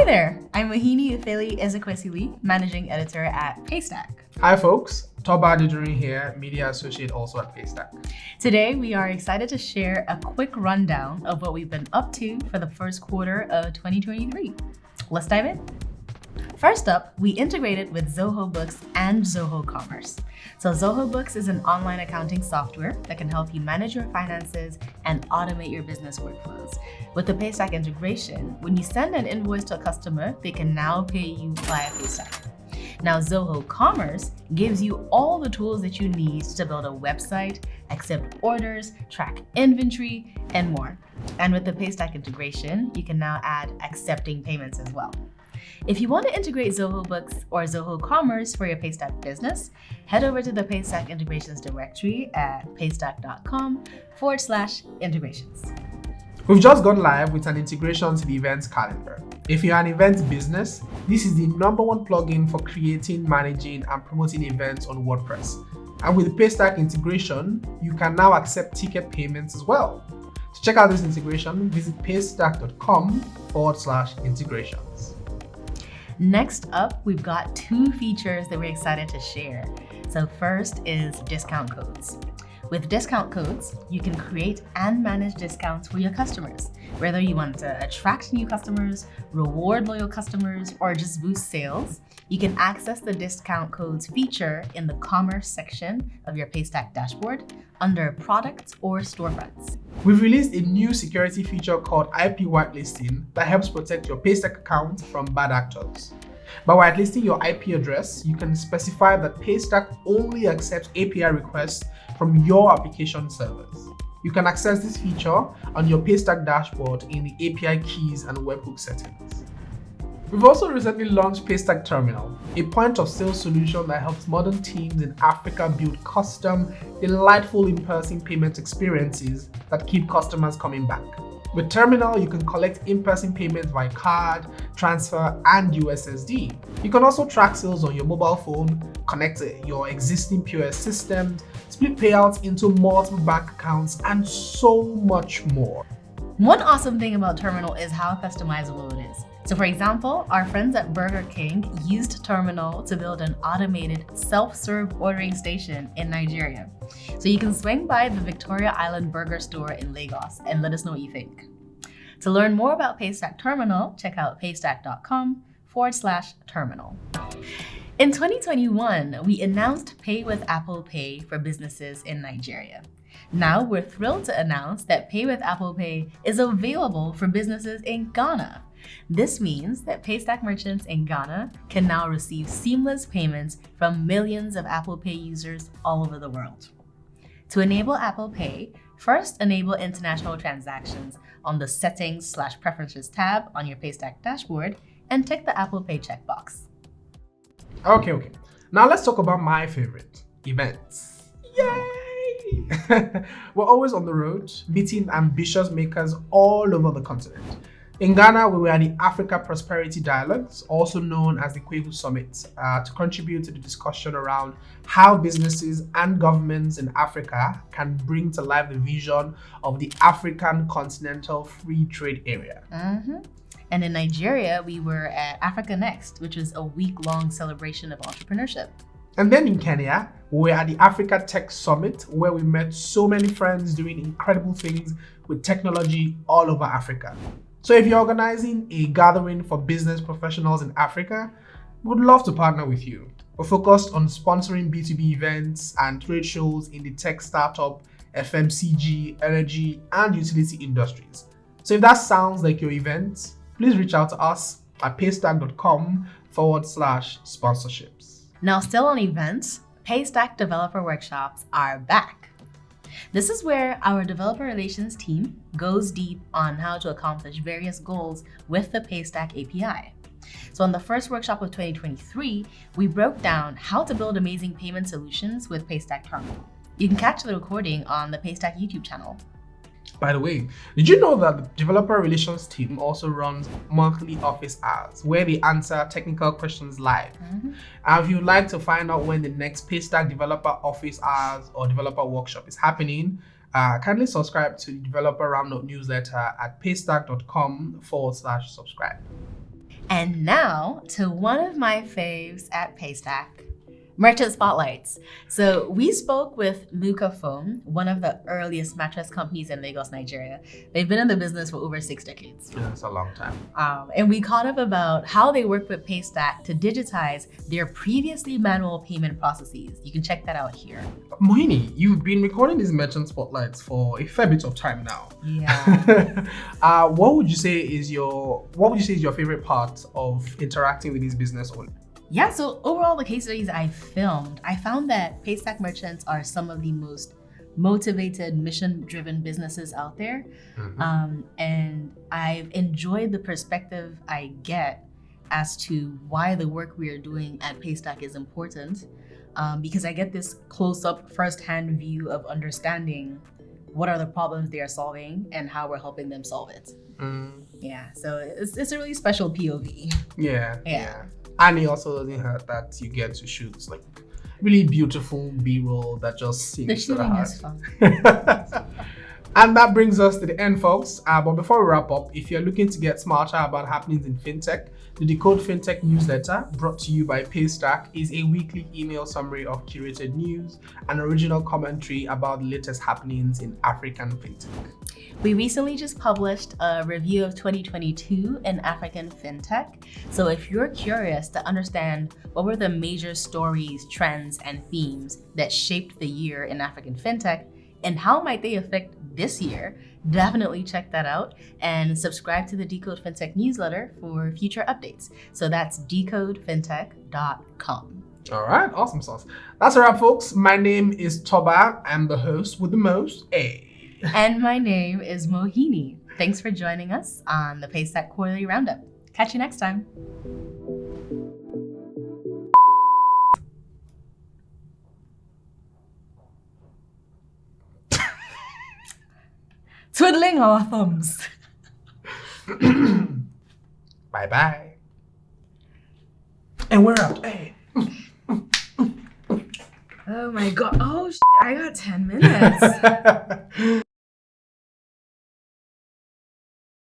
Hi there, I'm Mohini Ifeli Ezekwesili, Managing Editor at Paystack. Hi folks, Toba Adedurin here, Media Associate also at Paystack. Today, we are excited to share a quick rundown of what we've been up to for the first quarter of 2023. Let's dive in. First up, we integrated with Zoho Books and Zoho Commerce. So Zoho Books is an online accounting software that can help you manage your finances and automate your business workflows. With the Paystack integration, when you send an invoice to a customer, they can now pay you via Paystack. Now, Zoho Commerce gives you all the tools that you need to build a website, accept orders, track inventory, and more. And with the Paystack integration, you can now add accepting payments as well. If you want to integrate Zoho Books or Zoho Commerce for your Paystack business, head over to the Paystack integrations directory at paystack.com/integrations. We've just gone live with an integration to the events calendar. If you're an event business, this is the #1 plugin for creating, managing, and promoting events on WordPress. And with the Paystack integration, you can now accept ticket payments as well. To check out this integration, visit paystack.com/integrations. Next up, we've got 2 features that we're excited to share. So first is discount codes. With discount codes, you can create and manage discounts for your customers. Whether you want to attract new customers, reward loyal customers, or just boost sales, you can access the discount codes feature in the commerce section of your Paystack dashboard under products or storefronts. We've released a new security feature called IP whitelisting that helps protect your Paystack account from bad actors. By whitelisting your IP address, you can specify that Paystack only accepts API requests from your application servers. You can access this feature on your Paystack dashboard in the API keys and webhook settings. We've also recently launched Paystack Terminal, a point-of-sale solution that helps modern teams in Africa build custom, delightful in-person payment experiences that keep customers coming back. With Terminal, you can collect in-person payments via card, transfer, and USSD. You can also track sales on your mobile phone, connect your existing POS systems, split payouts into multiple bank accounts, and so much more. One awesome thing about Terminal is how customizable it is. So for example, our friends at Burger King used Terminal to build an automated self-serve ordering station in Nigeria. So you can swing by the Victoria Island Burger store in Lagos and let us know what you think. To learn more about Paystack Terminal, check out paystack.com/terminal. In 2021, we announced Pay with Apple Pay for businesses in Nigeria. Now we're thrilled to announce that Pay with Apple Pay is available for businesses in Ghana. This means that Paystack merchants in Ghana can now receive seamless payments from millions of Apple Pay users all over the world. To enable Apple Pay, first enable international transactions on the Settings/Preferences tab on your Paystack dashboard and tick the Apple Pay checkbox. Okay. Now let's talk about my favorite, events. Yay! We're always on the road, meeting ambitious makers all over the continent. In Ghana, we were at the Africa Prosperity Dialogues, also known as the Kweku Summit, to contribute to the discussion around how businesses and governments in Africa can bring to life the vision of the African Continental Free Trade Area. And in Nigeria, we were at Africa Next, which was a week-long celebration of entrepreneurship. And then in Kenya, we were at the Africa Tech Summit, where we met so many friends doing incredible things with technology all over Africa. So if you're organizing a gathering for business professionals in Africa, we would love to partner with you. We're focused on sponsoring B2B events and trade shows in the tech startup, FMCG, energy, and utility industries. So if that sounds like your event, please reach out to us at paystack.com/sponsorships. Now, still on events, Paystack developer workshops are back. This is where our developer relations team goes deep on how to accomplish various goals with the Paystack API. So on the first workshop of 2023, we broke down how to build amazing payment solutions with Paystack Terminal. You can catch the recording on the Paystack YouTube channel. By the way, did you know that the developer relations team also runs monthly office hours where they answer technical questions live? And if you'd like to find out when the next Paystack developer office hours or developer workshop is happening, kindly subscribe to the developer Roundup newsletter at paystack.com/subscribe. And now to one of my faves at Paystack, Merchant Spotlights. So we spoke with Mouka Foam, one of the earliest mattress companies in Lagos, Nigeria. They've been in the business for over 6 decades. Yeah, that's a long time. And we caught up about how they work with Paystack to digitize their previously manual payment processes. You can check that out here. Mohini, you've been recording these Merchant Spotlights for a fair bit of time now. Yeah. What would you say is your favorite part of interacting with these business owners? Yeah, so overall, the case studies I filmed, I found that Paystack merchants are some of the most motivated, mission-driven businesses out there. And I've enjoyed the perspective I get as to why the work we are doing at Paystack is important, because I get this close-up, first-hand view of understanding what are the problems they are solving and how we're helping them solve it. Yeah, so it's a really special POV. Yeah. And it also doesn't hurt that you get to shoot like really beautiful B-roll that just seems The to the shooting heart. is fun. And that brings us to the end, folks. But before we wrap up, if you're looking to get smarter about happenings in fintech, the Decode Fintech newsletter, brought to you by Paystack, is a weekly email summary of curated news and original commentary about the latest happenings in African fintech. We recently just published a review of 2022 in African fintech. So if you're curious to understand what were the major stories, trends, and themes that shaped the year in African fintech, and how might they affect this year, definitely check that out and subscribe to the Decode Fintech newsletter for future updates. So that's decodefintech.com. All right, awesome sauce. That's a wrap, folks. My name is Toba. I'm the host with the most. And my name is Mohini. Thanks for joining us on the Paystack Quarterly Roundup. Catch you next time. Twiddling our thumbs. Bye-bye. And we're out. Oh my god. Oh shit, I got 10 minutes.